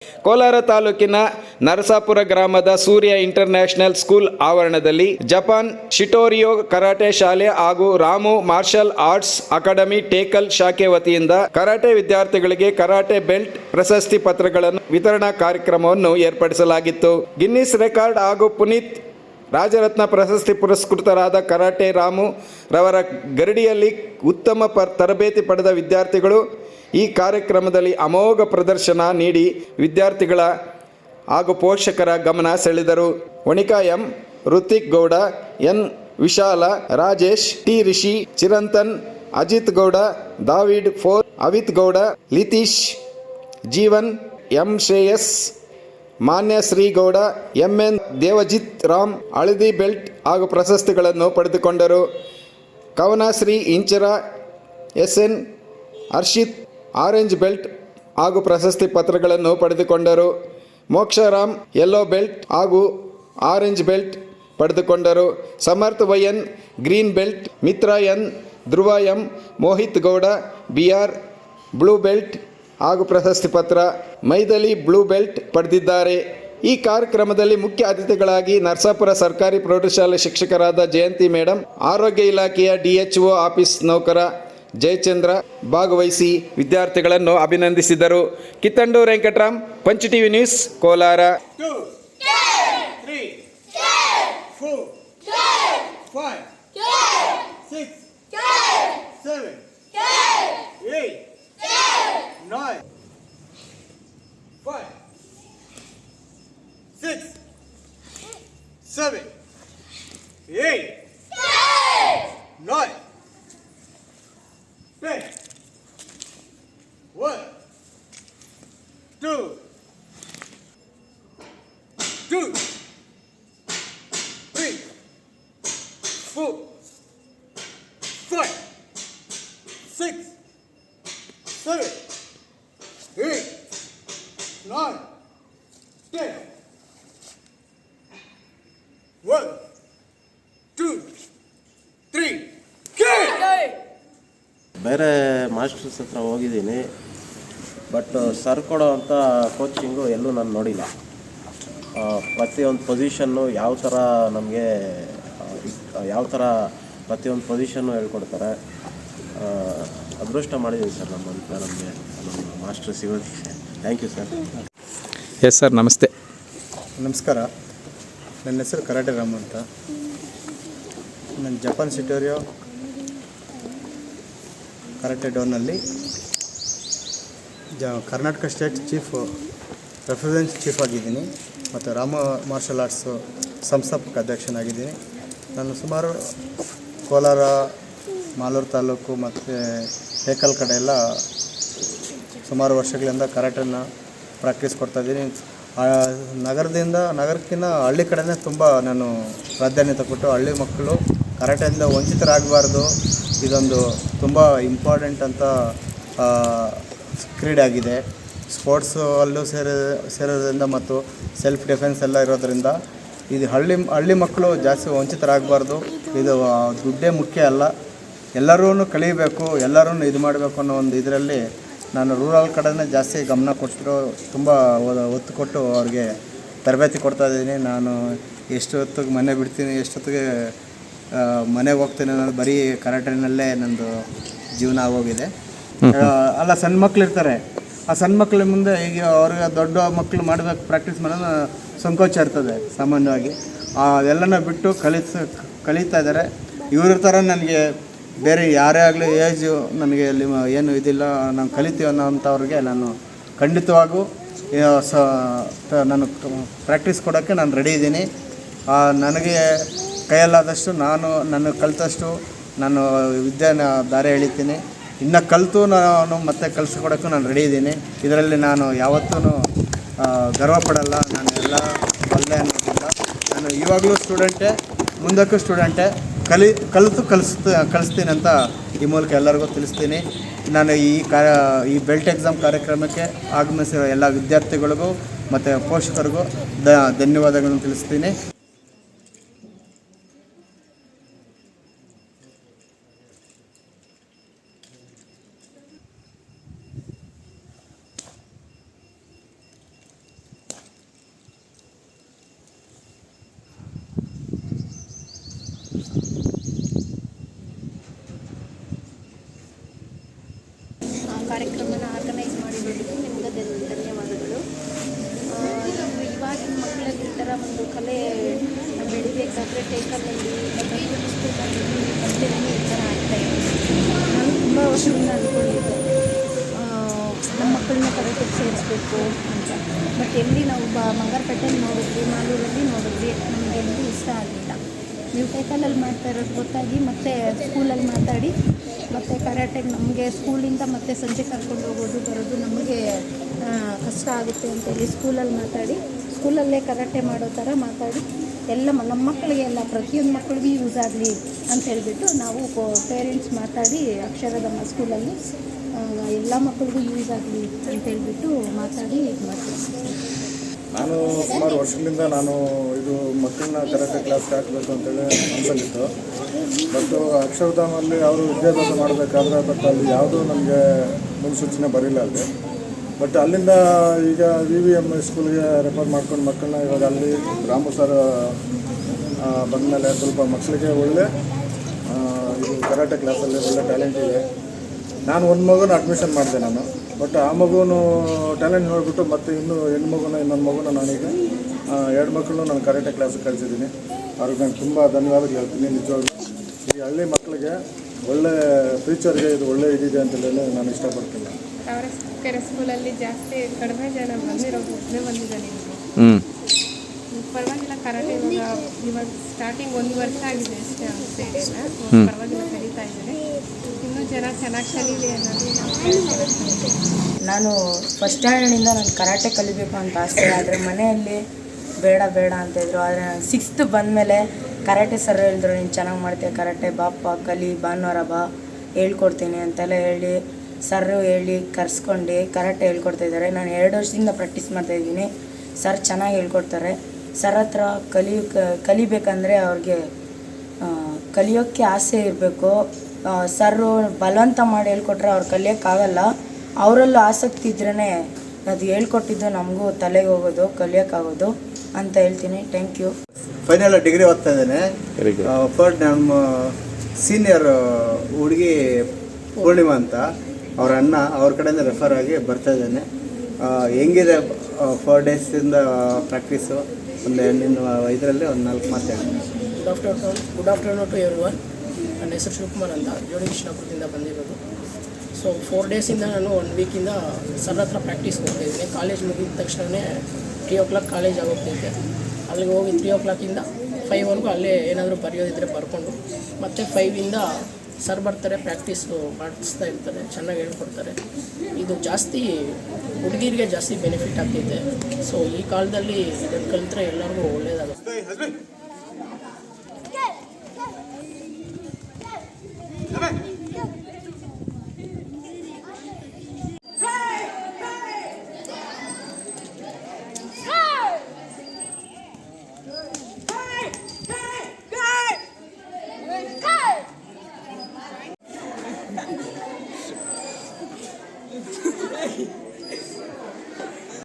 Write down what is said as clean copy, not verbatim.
ಕೋಲಾರ ತಾಲೂಕಿನ ನರಸಾಪುರ ಗ್ರಾಮದ ಸೂರ್ಯ international school ಆವರಣದಲ್ಲಿ ಜಪಾನ್ ಶಿಟೋರಿಯೋ ಕರಾಟೆ ಶಾಲೆ ಹಾಗೂ Ramu martial arts academy Tekal ಶಾಖೆ ವತಿಯಿಂದ ಕರಾಟೆ ವಿದ್ಯಾರ್ಥಿಗಳಿಗೆ ಕರಾಟೆ ಬೆಲ್ಟ್ ಪ್ರಶಸ್ತಿ ಪತ್ರಗಳನ್ನು ವಿತರಣಾ ಕಾರ್ಯಕ್ರಮವನ್ನು ಏರ್ಪಡಿಸಲಾಗಿತ್ತು. ಗಿನ್ನಿಸ್ ರೆಕಾರ್ಡ್ ಹಾಗೂ ಪುನೀತ್ ರಾಜರತ್ನ ಪ್ರಶಸ್ತಿ ಪುರಸ್ಕೃತರಾದ ಕರಾಟೆ ರಾಮು ರವರ ಗರಡಿಯಲ್ಲಿ ಉತ್ತಮ ತರಬೇತಿ ಪಡೆದ ವಿದ್ಯಾರ್ಥಿಗಳು ಈ ಕಾರ್ಯಕ್ರಮದಲ್ಲಿ ಅಮೋಘ ಪ್ರದರ್ಶನ ನೀಡಿ ವಿದ್ಯಾರ್ಥಿಗಳ ಹಾಗೂ ಪೋಷಕರ ಗಮನ ಸೆಳೆದರು. Vanika M, Hrithik Gowda, N Vishala, Rajesh, T Rishi, Chiranthan, Ajith Gowda, David ಫೋರ್, ಅವಿತ್ ಗೌಡ, ಲಿತೀಶ್, ಜೀವನ್, ಎಂ ಶ್ರೇಯಸ್, ಮಾನ್ಯ ಶ್ರೀಗೌಡ, ಎಂಎನ್ ದೇವಜಿತ್ ರಾಮ್ ಹಳದಿ ಬೆಲ್ಟ್ ಹಾಗೂ ಪ್ರಶಸ್ತಿಗಳನ್ನು ಪಡೆದುಕೊಂಡರು. Kavanashree Inchara, SN Harshith orange belt ಹಾಗೂ ಪ್ರಶಸ್ತಿ ಪತ್ರಗಳನ್ನು ಪಡೆದುಕೊಂಡರು. ಮೋಕ್ಷರಾಮ್ ಯೆಲ್ಲೋ ಬೆಲ್ಟ್ ಹಾಗೂ ಆರೆಂಜ್ ಬೆಲ್ಟ್ ಪಡೆದುಕೊಂಡರು. Samarth YN green belt, Mitra N, Dhruva M, Mohith Gowda BR blue belt ಹಾಗೂ ಪ್ರಶಸ್ತಿ ಪತ್ರ, ಮೈದಲಿ ಬ್ಲೂ ಬೆಲ್ಟ್ ಪಡೆದಿದ್ದಾರೆ. ಈ ಕಾರ್ಯಕ್ರಮದಲ್ಲಿ ಮುಖ್ಯ ಅತಿಥಿಗಳಾಗಿ ನರಸಾಪುರ ಸರ್ಕಾರಿ ಪ್ರೌಢಶಾಲೆ ಶಿಕ್ಷಕರಾದ ಜಯಂತಿ ಮೇಡಮ್, ಆರೋಗ್ಯ ಇಲಾಖೆಯ ಡಿಎಚ್ಒ ಆಫೀಸ್ ನೌಕರ ಜಯಚಂದ್ರ ಭಾಗವಹಿಸಿ ವಿದ್ಯಾರ್ಥಿಗಳನ್ನು ಅಭಿನಂದಿಸಿದರು. Kittandur Venkataram, Punch TV news, Kolar. 2, 3, 4, 5, 6, 7, 8, 9, 5, 6, 7, 8, 9, 10, 1, 2, 3, 4, 5, 6, 7, 8, 9, 10, 1, 2, 3, ಬೇರೆ ಮಾಸ್ಟರ್ಸ್ ಹತ್ರ ಹೋಗಿದ್ದೀನಿ, ಬಟ್ ಸರ್ ಕೊಡೋ ಅಂಥ ಕೋಚಿಂಗು ಎಲ್ಲೂ ನಾನು ನೋಡಿಲ್ಲ. ಪ್ರತಿಯೊಂದು ಪೊಸಿಷನ್ನು ಯಾವ ಥರ ನಮಗೆ ಪ್ರತಿಯೊಂದು ಪೊಸಿಷನ್ನು ಹೇಳ್ಕೊಡ್ತಾರೆ. ಅದೃಷ್ಟ ಮಾಡಿದ್ದೀನಿ ಸರ್ ನಮಗೆ ನಮ್ಮ ಮಾಸ್ಟರ್ ಸಿಗೋದಕ್ಕೆ. Thank you sir. Yes sir, ನಮಸ್ತೆ. ನಮಸ್ಕಾರ. ನನ್ನ ಹೆಸರು ಕರಾಟೆ ರಾಮು ಅಂತ. ನಾನು ಜಪಾನ್ ಶಿಟೋರಿಯೋ ಕರಾಟೆ ಡೋನಲ್ಲಿ ಕರ್ನಾಟಕ ಸ್ಟೇಟ್ ರೆಫರೆನ್ಸ್ ಚೀಫ್ ಆಗಿದ್ದೀನಿ ಮತ್ತು ರಾಮ ಮಾರ್ಷಲ್ ಆರ್ಟ್ಸು ಸಂಸ್ಥಾಪಕ ಅಧ್ಯಕ್ಷನಾಗಿದ್ದೀನಿ. ನಾನು ಸುಮಾರು ಕೋಲಾರ, ಮಾಲೂರು ತಾಲೂಕು ಮತ್ತು ಟೇಕಲ್ ಕಡೆ ಎಲ್ಲ ಸುಮಾರು ವರ್ಷಗಳಿಂದ ಕರಾಟೆನ ಪ್ರಾಕ್ಟೀಸ್ ಕೊಡ್ತಾಯಿದ್ದೀನಿ. ನಗರಕ್ಕಿಂತ ಹಳ್ಳಿ ಕಡೆನೇ ತುಂಬ ನಾನು ಪ್ರಾಧಾನ್ಯತೆ ಕೊಟ್ಟು ಹಳ್ಳಿ ಮಕ್ಕಳು ಕರಾಟೆಯಿಂದ ವಂಚಿತರಾಗಬಾರ್ದು. ಇದೊಂದು ತುಂಬ ಇಂಪಾರ್ಟೆಂಟ್ ಅಂತ ಕ್ರೀಡೆ ಆಗಿದೆ. ಸ್ಪೋರ್ಟ್ಸು ಅಲ್ಲೂ ಸೇರೋದ್ರಿಂದ ಮತ್ತು ಸೆಲ್ಫ್ ಡಿಫೆನ್ಸ್ ಎಲ್ಲ ಇರೋದರಿಂದ ಇದು ಹಳ್ಳಿ ಮಕ್ಕಳು ಜಾಸ್ತಿ ವಂಚಿತರಾಗಬಾರ್ದು. ಇದು ದುಡ್ಡೇ ಮುಖ್ಯ ಅಲ್ಲ, ಎಲ್ಲರೂ ಕಲಿಬೇಕು, ಎಲ್ಲರೂ ಇದು ಮಾಡಬೇಕು ಅನ್ನೋ ಒಂದು ಇದರಲ್ಲಿ ನಾನು ರೂರಲ್ ಕಡೆನೇ ಜಾಸ್ತಿ ಗಮನ ಕೊಟ್ಟು ತುಂಬ ಒತ್ತು ಕೊಟ್ಟು ಅವ್ರಿಗೆ ತರಬೇತಿ ಕೊಡ್ತಾಯಿದ್ದೀನಿ. ನಾನು ಎಷ್ಟೊತ್ತಿಗೆ ಮನೆ ಬಿಡ್ತೀನಿ, ಎಷ್ಟೊತ್ತಿಗೆ ಮನೆಗೆ ಹೋಗ್ತೀನಿ ಅನ್ನೋದು ಬರೀ ಕರಾಟೆನಲ್ಲೇ ನನ್ನದು ಜೀವನ ಆಗೋಗಿದೆ. ಅಲ್ಲ, ಸಣ್ಣ ಮಕ್ಳು ಇರ್ತಾರೆ, ಆ ಸಣ್ಣ ಮಕ್ಳ ಮುಂದೆ ಈಗ ಅವ್ರಿಗೆ ದೊಡ್ಡ ಮಕ್ಕಳು ಮಾಡಬೇಕು ಪ್ರಾಕ್ಟೀಸ್ ಮಾಡೋದು ಸಂಕೋಚ ಇರ್ತದೆ ಸಾಮಾನ್ಯವಾಗಿ. ಅದೆಲ್ಲನ ಬಿಟ್ಟು ಕಲಿತಾ ಇದ್ದಾರೆ. ಇವ್ರ ಥರ ನನಗೆ ಬೇರೆ ಯಾರೇ ಆಗಲಿ ಏಜು ನನಗೆ ಅಲ್ಲಿ ಏನು ಇದಿಲ್ಲ, ನಾನು ಕಲಿತೀವಿ ಅನ್ನೋಂಥವ್ರಿಗೆ ನಾನು ಖಂಡಿತವಾಗೂ ನಾನು ಪ್ರಾಕ್ಟೀಸ್ ಕೊಡೋಕ್ಕೆ ನಾನು ರೆಡಿ ಇದ್ದೀನಿ. ನನಗೆ ಕೈಯಲ್ಲಾದಷ್ಟು ನಾನು ಕಲಿತಷ್ಟು ನಾನು ವಿದ್ಯೆನ ದಾರಿ ಎಳಿತೀನಿ. ಇನ್ನು ಕಲಿತು ನಾನು ಮತ್ತೆ ಕಲಿಸ್ಕೊಡೋಕ್ಕೂ ನಾನು ರೆಡಿ ಇದ್ದೀನಿ. ಇದರಲ್ಲಿ ನಾನು ಯಾವತ್ತೂ ಗರ್ವಪಡಲ್ಲ. ನಾನು ಎಲ್ಲ ಬಲ್ಲೆ ಅನ್ನೋದಿಲ್ಲ. ನಾನು ಇವಾಗಲೂ ಸ್ಟೂಡೆಂಟೇ, ಮುಂದಕ್ಕೂ ಸ್ಟೂಡೆಂಟೇ. ಕಲಿಸ್ತೀನಿ ಅಂತ ಈ ಮೂಲಕ ಎಲ್ಲರಿಗೂ ತಿಳಿಸ್ತೀನಿ. ನಾನು ಈ ಬೆಲ್ಟ್ ಎಕ್ಸಾಮ್ ಕಾರ್ಯಕ್ರಮಕ್ಕೆ ಆಗಮಿಸಿರೋ ಎಲ್ಲ ವಿದ್ಯಾರ್ಥಿಗಳಿಗೂ ಮತ್ತು ಪೋಷಕರಿಗೂ ಧನ್ಯವಾದಗಳನ್ನು ತಿಳಿಸ್ತೀನಿ. ಕಾರ್ಯಕ್ರಮನ ಆರ್ಗನೈಸ್ ಮಾಡಿರೋದಕ್ಕೆ ನಿಮ್ಗೆ ಧನ್ಯವಾದಗಳು. ಇವಾಗಿನ ಮಕ್ಕಳಲ್ಲಿ ಈ ಥರ ಒಂದು ಕಲೆ ಬೆಳಿಬೇಕಾದ್ರೆ ಟೇಕಲ್ನಲ್ಲಿ ಪ್ರತಿಯೊಂದು ಸ್ಕೂಲಲ್ಲಿ ಬರ್ತಿರಲಿ ಈ ಥರ ಆಗ್ತಾಯಿದೆ. ನಾನು ತುಂಬ ವರ್ಷದಿಂದ ಅಂದ್ಕೊಂಡಿದ್ದೆ ನಮ್ಮ ಮಕ್ಕಳನ್ನ ಕರೆಕ್ಟಾಗಿ ಸೇರಿಸ್ಬೇಕು ಅಂತ. ಬಟ್ ಎಲ್ಲಿ ನಾವು ಮಂಗಾರಪೇಟೆಯಲ್ಲಿ ನೋಡಿದ್ವಿ, ಮಾಲೂರಲ್ಲಿ ನೋಡಿದ್ವಿ, ನಮಗೆ ಎಲ್ಲಿ ಇಷ್ಟ ಆಗಲಿಲ್ಲ. ನೀವು ಟೇಕಲಲ್ಲಿ ಮಾಡ್ತಾ ಇರೋದು ಗೊತ್ತಾಗಿ ಮತ್ತೆ ಸ್ಕೂಲಲ್ಲಿ ಮಾತಾಡಿ ಮತ್ತು ಕರಾಟೆಗೆ ನಮಗೆ ಸ್ಕೂಲಿಂದ ಮತ್ತೆ ಸಂಜೆ ಕರ್ಕೊಂಡು ಹೋಗೋದು ಬರೋದು ನಮಗೆ ಕಷ್ಟ ಆಗುತ್ತೆ ಅಂತೇಳಿ ಸ್ಕೂಲಲ್ಲಿ ಮಾತಾಡಿ ಸ್ಕೂಲಲ್ಲೇ ಕರಾಟೆ ಮಾಡೋ ಥರ ಮಾತಾಡಿ ಎಲ್ಲ ನಮ್ಮ ಮಕ್ಕಳಿಗೆ ಎಲ್ಲ ಪ್ರತಿಯೊಂದು ಮಕ್ಕಳಿಗೂ ಯೂಸ್ ಆಗಲಿ ಅಂತ ಹೇಳಿಬಿಟ್ಟು ನಾವು ಪೇರೆಂಟ್ಸ್ ಮಾತಾಡಿ ಅಕ್ಷರಧಾಮ ಸ್ಕೂಲಲ್ಲಿ ಎಲ್ಲ ಮಕ್ಕಳಿಗೂ ಯೂಸ್ ಆಗಲಿ ಅಂತೇಳ್ಬಿಟ್ಟು ಮಾತಾಡಿ ಇದು ಮಾಡ್ತೀವಿ. ನಾನು ಸುಮಾರು ವರ್ಷಗಳಿಂದ ಇದು ಮಕ್ಕಳನ್ನ ಕರಾಟೆ ಕ್ಲಾಸ್ಗೆ ಹಾಕಬೇಕು ಅಂತೇಳಿ ಅನ್ಸಲ್ಲಿತ್ತು. ಬಟ್ ಅಕ್ಷರಧಾಮಲ್ಲಿ ಅವರು ವಿದ್ಯಾಭ್ಯಾಸ ಮಾಡಬೇಕಾದ್ರೆ ಬಟ್ ಅಲ್ಲಿ ಯಾವುದೂ ನಮಗೆ ಮುನ್ಸೂಚನೆ ಬರಲಿಲ್ಲ ಅಲ್ಲಿ. ಬಟ್ ಅಲ್ಲಿಂದ ಈಗ VVM ಸ್ಕೂಲ್ಗೆ ರೆಫರ್ ಮಾಡ್ಕೊಂಡು ಮಕ್ಕಳನ್ನ ಇವಾಗ ಅಲ್ಲಿ ರಾಮು ಸರ್ ಬಂದಮೇಲೆ ಸ್ವಲ್ಪ ಮಕ್ಕಳಿಗೆ ಒಳ್ಳೆ ಇದು ಕರಾಟೆ ಕ್ಲಾಸಲ್ಲಿ ಒಳ್ಳೆ ಟ್ಯಾಲೆಂಟ್ ಇದೆ. ನಾನು ಒಂದು ಮಗುನ ಅಡ್ಮಿಷನ್ ಮಾಡಿದೆ ನಾನು. ಬಟ್ ಆ ಮಗುನು ಟ್ಯಾಲೆಂಟ್ ನೋಡಿಬಿಟ್ಟು ಮತ್ತೆ ಇನ್ನೊಂದು ಮಗುನ ನಾನೀಗ 2 ಮಕ್ಕಳನ್ನು ನಾನು ಕರಾಟೆ ಕ್ಲಾಸಿಗೆ ಕಳಿಸಿದ್ದೀನಿ. ಅವ್ರಿಗೆ ನಾನು ತುಂಬ ಧನ್ಯವಾದಗಳು ಹೇಳ್ತೀನಿ. ನಿಜವಾಗ್ಲೂ ಈ ಹಳ್ಳಿ ಮಕ್ಕಳಿಗೆ ಒಳ್ಳೆ ಫ್ಯೂಚರ್ಗೆ ಇದು ಒಳ್ಳೆ ಇದಿದೆ ಅಂತ ಹೇಳಿ ನಾನು ಇಷ್ಟಪಡ್ತೀನಿ. ಕೆರೆ ಸ್ಕೂಲಲ್ಲಿ ಜಾಸ್ತಿ ಕಡಿಮೆ ಜನ ಬಂದಿರೋದು ಒಬ್ಬನೇ ಬಂದಿದ್ದಾನೆ. ಪರವಾಗಿಲ್ಲ, ಕರಾಟೆ ಇವಾಗ ಸ್ಟಾರ್ಟಿಂಗ್ 1 ವರ್ಷ ಆಗಿದೆ ಅಷ್ಟೇ ಅನಿಸ್ತಾ ಇದೆ. ಪರವಾಗಿಲ್ಲ ಕಲಿತಾ ಇದ್ದಾರೆ. ಇನ್ನೂ ಜನ ಚೆನ್ನಾಗಿ ಕಲೀಲಿ ಅನ್ನೋದು ನಾನು ಫಸ್ಟ್ ಸ್ಟ್ಯಾಂಡರ್ಡಿಂದ ನಾನು ಕರಾಟೆ ಕಲಿಬೇಕು ಅಂತ ಆಸೆ. ಆದರೆ ಮನೆಯಲ್ಲಿ ಬೇಡ ಅಂತಿದ್ರು. ಆದರೆ ನಾನು 6th ಬಂದಮೇಲೆ ಕರಾಟೆ ಸರ್ ಹೇಳಿದ್ರು, ನೀನು ಚೆನ್ನಾಗಿ ಮಾಡ್ತೀಯ ಕರಾಟೆ, ಬಾಪ್ಪ ಕಲಿ, ಭಾನುವಾರ ಬಾ ಹೇಳ್ಕೊಡ್ತೀನಿ ಅಂತೆಲ್ಲ ಹೇಳಿ ಸರ್ರು ಹೇಳಿ ಕರ್ಸ್ಕೊಂಡು ಕರಾಟೆ ಹೇಳ್ಕೊಡ್ತಾಯಿದ್ದಾರೆ. ನಾನು 2 ವರ್ಷದಿಂದ ಪ್ರಾಕ್ಟೀಸ್ ಮಾಡ್ತಾಯಿದ್ದೀನಿ. ಸರ್ ಚೆನ್ನಾಗಿ ಹೇಳ್ಕೊಡ್ತಾರೆ. ಸರ್ ಹತ್ರ ಕಲಿಬೇಕಂದ್ರೆ ಅವ್ರಿಗೆ ಕಲಿಯೋಕ್ಕೆ ಆಸೆ ಇರಬೇಕು. ಸರ್ರು ಬಲವಂತ ಮಾಡಿ ಹೇಳ್ಕೊಟ್ರೆ ಅವ್ರು ಕಲಿಯೋಕ್ಕಾಗಲ್ಲ. ಅವರಲ್ಲೂ ಆಸಕ್ತಿ ಇದ್ರೇ ಅದು ಹೇಳ್ಕೊಟ್ಟಿದ್ದು ನಮಗೂ ತಲೆಗೆ ಹೋಗೋದು, ಕಲಿಯೋಕ್ಕಾಗೋದು ಅಂತ ಹೇಳ್ತೀನಿ. Thank you. ಫೈನಲ್ ಡಿಗ್ರಿ ಓದ್ತಾ ಇದ್ದೇನೆ. ಫಸ್ಟ್ ನಮ್ಮ ಸೀನಿಯರ್ ಹುಡುಗಿ ಪೂರ್ಣಿಮಾ ಅಂತ ಅವ್ರ ಅಣ್ಣ, ಅವ್ರ ಕಡೆಯಿಂದ ರೆಫರ್ ಆಗಿ ಬರ್ತಾ ಇದ್ದೇನೆ. ಹೆಂಗಿದೆ 4 ಡೇಸಿಂದ ಪ್ರಾಕ್ಟೀಸು? ಒಂದು ಇದರಲ್ಲಿ ಒಂದು 4 ಮಾತು ಹೇಳ್ತೀನಿ. Good afternoon to everyone. ನನ್ನ ಹೆಸರು ಶಿವಕುಮಾರ್ ಅಂತ, ಜೋಡಿ ಕೃಷ್ಣಪುರದಿಂದ ಬಂದಿರೋದು. ಸೊ 4 ಡೇಸಿಂದ ನಾನು 1 ವೀಕಿಂದ ಸರ್ ಹತ್ರ ಪ್ರಾಕ್ಟೀಸ್ಗೆ ಹೋಗ್ತಾಯಿದ್ದೀನಿ. ಕಾಲೇಜ್ ಮುಗಿದ ತಕ್ಷಣವೇ 3 o'clock ಕಾಲೇಜ್ ಆಗೋಗ್ತೈತೆ. ಅಲ್ಲಿಗೆ ಹೋಗಿ 3 o'clockಯಿಂದ 5ವರೆಗೂ ಅಲ್ಲೇ ಏನಾದರೂ ಬರೆಯೋದಿದ್ದರೆ ಬರ್ಕೊಂಡು ಮತ್ತು 5ಇಂದ ಸರ್ ಬರ್ತಾರೆ, ಪ್ರಾಕ್ಟೀಸು ಮಾಡಿಸ್ತಾ ಇರ್ತಾರೆ, ಚೆನ್ನಾಗಿ ಹೇಳ್ಕೊಡ್ತಾರೆ. ಇದು ಜಾಸ್ತಿ ಹುಡುಗಿರಿಗೆ ಜಾಸ್ತಿ ಬೆನಿಫಿಟ್ ಆಗ್ತೈತೆ. ಸೊ ಈ ಕಾಲದಲ್ಲಿ ಇದನ್ನು ಕಲಿತ್ರೆ ಎಲ್ಲರಿಗೂ ಒಳ್ಳೆಯದಾಗುತ್ತೆ.